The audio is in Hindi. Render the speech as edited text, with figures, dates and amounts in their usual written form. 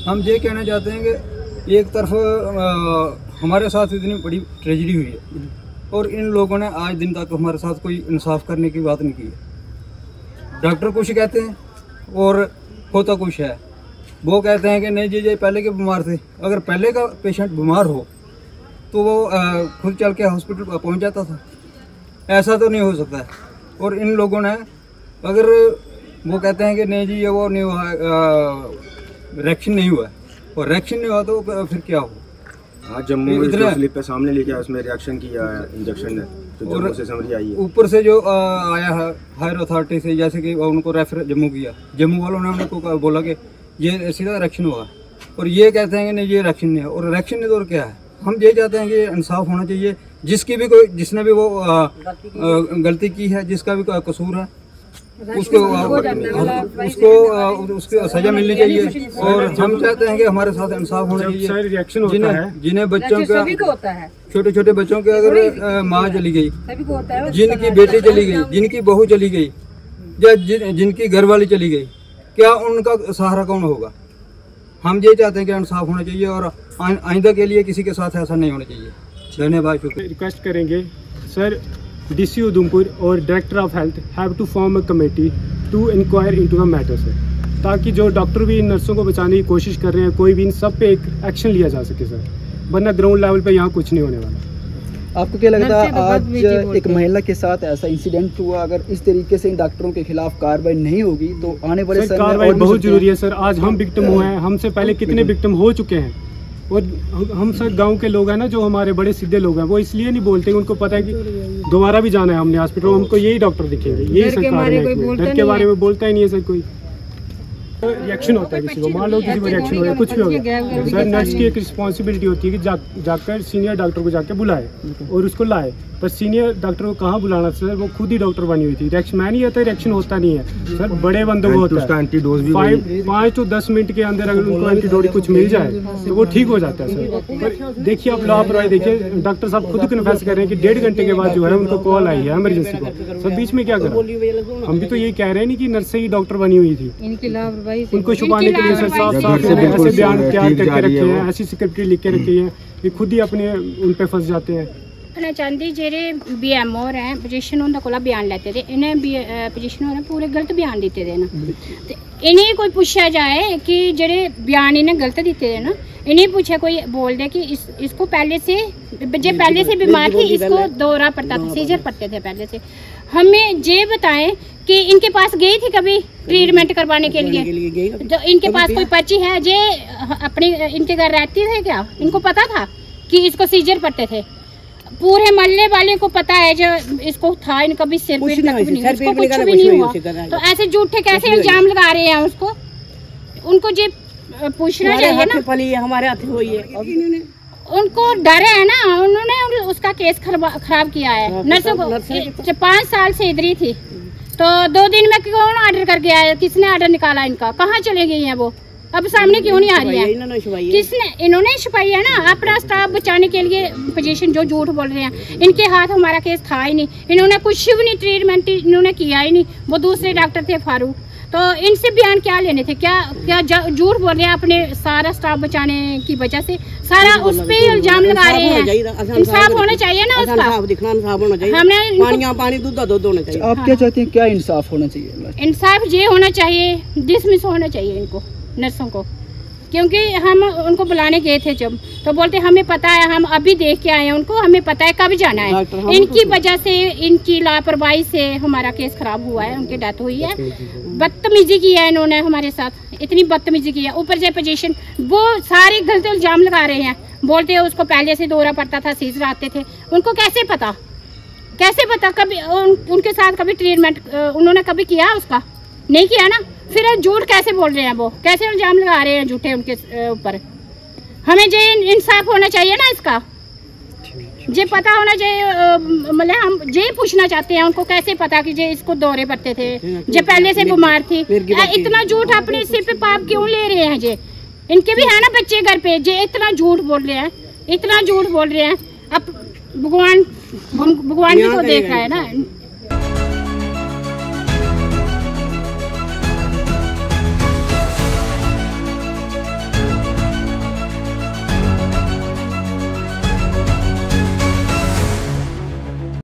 हम ये कहना चाहते हैं कि एक तरफ हमारे साथ इतनी बड़ी ट्रेजेडी हुई है और इन लोगों ने आज दिन तक हमारे साथ कोई इंसाफ करने की बात नहीं की है। डॉक्टर कुछ कहते हैं और होता कुछ है। वो कहते हैं कि नहीं जी पहले के बीमार थे। अगर पहले का पेशेंट बीमार हो तो वो खुद चल के हॉस्पिटल पहुंच जाता था। ऐसा तो नहीं हो सकता है। और इन लोगों ने अगर वो कहते हैं कि नहीं जी ये वो नहीं हुआ, रिएक्शन नहीं हुआ और रिएक्शन नहीं हुआ तो फिर क्या हो। हाँ, जम्मू में जो स्लिप पे सामने लेके आया उसमें रिएक्शन किया है इंजेक्शन ने, तो जम्मू से समझ आई है। ऊपर से जो आया है हायर अथॉरिटी से, जैसे कि उनको रेफर जम्मू किया, जम्मू वालों ने उनको बोला कि ये सीधा रिएक्शन हुआ और ये कहते हैं कि नहीं ये रिएक्शन नहीं है। और रिएक्शन नहीं तो और क्या है। हम ये चाहते हैं कि इंसाफ होना चाहिए। जिसकी भी कोई जिसने भी वो गलती की है, जिसका भी कोई कसूर है उसको उसको सजा मिलनी चाहिए। और हम चाहते हैं कि हमारे साथ इंसाफ होना चाहिए। रिएक्शन होता है जिन्हें बच्चों का छोटे छोटे बच्चों के अगर माँ चली गई, जिनकी बेटी चली गई, जिनकी बहू चली गई या जिनकी घरवाली चली गई, क्या उनका सहारा कौन होगा। हम ये चाहते हैं कि इंसाफ होना चाहिए और आइंदा के लिए किसी के साथ ऐसा नहीं होना चाहिए। धन्यवाद। रिक्वेस्ट करेंगे सर, DC उधमपुर और director of health have to form a committee to inquire into the matter sir, ताकि जो डॉक्टर भी इन नर्सों को बचाने की कोशिश कर रहे हैं, कोई भी इन सब पे एक एक्शन लिया जा सके सर, वरना ग्राउंड लेवल पे यहाँ कुछ नहीं होने वाला। आपको क्या लगता है आज एक महिला के साथ ऐसा इंसिडेंट हुआ, अगर इस तरीके से इन डॉक्टरों के खिलाफ कार्रवाई नहीं होगी तो आने वाले समय कार्रवाई बहुत जरूरी है सर। आज हम विक्टिम हुए हैं, हमसे पहले कितने विक्टिम हो चुके हैं। और हम सर गांव के लोग हैं ना, जो हमारे बड़े सीधे लोग हैं, वो इसलिए नहीं बोलते, उनको पता है कि दोबारा भी जाना है हमने हॉस्पिटल, हमको यही डॉक्टर दिखेंगे, यही सरकार है। डर के बारे में बोलता ही नहीं है सर कोई। रिएक्शन होता है किसी को, मान लो किसी को रिएक्शन हो गया, कुछ भी हो गया सर, नर्स की एक रिस्पॉन्सिबिलिटी होती है कि जाकर सीनियर डॉक्टर को जाके बुलाए और उसको लाए। पर सीनियर डॉक्टर को कहाँ बुलाना सर, वो खुद ही डॉक्टर बनी हुई थी। रिएक्शन मैं नहीं आता, रिएक्शन होता नहीं है सर, बड़े बंदों को होता है। एंटीडोज भी 5 to 10 मिनट के अंदर अगर उनको एंटीडोज कुछ मिल जाए तो वो ठीक हो जाता है सर। पर देखिए आप लापरवाही देखिए, डॉक्टर साहब खुद कन्फेस कर रहे हैं कि 1.5 घंटे के बाद जो है उनको कॉल आई है इमरजेंसी को। सर बीच में क्या करा, हम भी तो यही कह रहे हैं नहीं कि नर्स ही डॉक्टर बनी हुई थी। उनको छुपाने के लिए सर साफ ऐसे बयान तैयार करके रखे हैं, ऐसी सिक्योरिटी लिख के रखी है कि खुद ही अपने उन पे फंस जाते हैं। कहना चाहती जेरे BMO हैं पोजीशन उन्होंने कोला बयान लेते थे, इन्हें पोजीशन होने पूरे गलत बयान दिते थे ना। इन्हें कोई पूछा जाए कि जेरे बयान इन्हें गलत दिते थे ना, इन्हें पूछा कोई बोल दे कि इसको पहले से बीमार थी, इसको दौरा पड़ता था, सीजर पड़ते थे पहले से। हमें ये बताएं कि इनके पास गई थी कभी ट्रीटमेंट करवाने के लिए, तो इनके पास कोई पर्ची है जे अपने इनके घर रहती थे क्या, इनको पता था कि इसको सीजर पड़ते थे। पूरे मोहल्ले वाले को पता है जो इसको था, इनका भी सिर पीट तक भी नहीं, इसको कुछ भी नहीं हुआ। तो ऐसे झूठे कैसे इल्जाम लगा रहे हैं उसको, उनको ये पूछना चाहिए ना। हमारे हाथ हुई है, उनको डर है ना, उन्होंने उसका केस खराब किया है। नर्सों को 5 साल से इधर ही थी, तो 2 दिन में कौन ऑर्डर करके आया, किसने ऑर्डर निकाला इनका, कहाँ चले गई हैं वो, अब सामने क्यों नहीं आ रही है, किसने, इन्होंने छुपाई है ना अपना स्टाफ बचाने के लिए पोजीशन। जो झूठ बोल रहे हैं, इनके हाथ हमारा केस था ही नहीं, इन्होंने कुछ भी नहीं ट्रीटमेंट इन्होंने किया ही नहीं। वो दूसरे डॉक्टर थे फारूक, तो इनसे बयान क्या लेने थे, क्या झूठ बोल रहे हैं अपने सारा स्टाफ बचाने की वजह से, सारा उस पे इल्जाम लगा रहे हैं। इंसाफ होना चाहिए ना उसका, पानी दूध होना चाहिए। आप क्या चाहते हैं, क्या इंसाफ होना चाहिए? इंसाफ ये होना चाहिए, डिसमिस होना चाहिए इनको, नर्सों को, क्योंकि हम उनको बुलाने गए थे जब, तो बोलते हमें पता है, हम अभी देख के आए हैं उनको, हमें पता है कब जाना है। इनकी वजह से, इनकी लापरवाही से हमारा केस खराब हुआ है, उनकी डेथ हुई है। बदतमीजी की है इन्होंने हमारे साथ, इतनी बदतमीजी की है। ऊपर से पोजीशन, वो सारे गलत इल्जाम लगा रहे हैं, बोलते हैं उसको पहले से दौरा पड़ता था, सीजर आते थे। उनको कैसे पता कभी उनके साथ कभी ट्रीटमेंट उन्होंने कभी किया, उसका नहीं किया ना, फिर झूठ कैसे बोल रहे हैं, वो कैसे इल्जाम लगा रहे हैं झूठे उनके ऊपर। हमें जे इंसाफ होना चाहिए ना इसका, जे पता होना चाहिए। मतलब हम जे पूछना चाहते हैं उनको, कैसे पता कि जे इसको दौरे पड़ते थे, जे पहले से बीमार थी। इतना झूठ अपने सिर पे पाप क्यों ले रहे हैं? जे इनके भी है ना बच्चे घर पे, जे इतना झूठ बोल रहे हैं, इतना झूठ बोल रहे हैं। अब भगवान भी तो देखा है ना।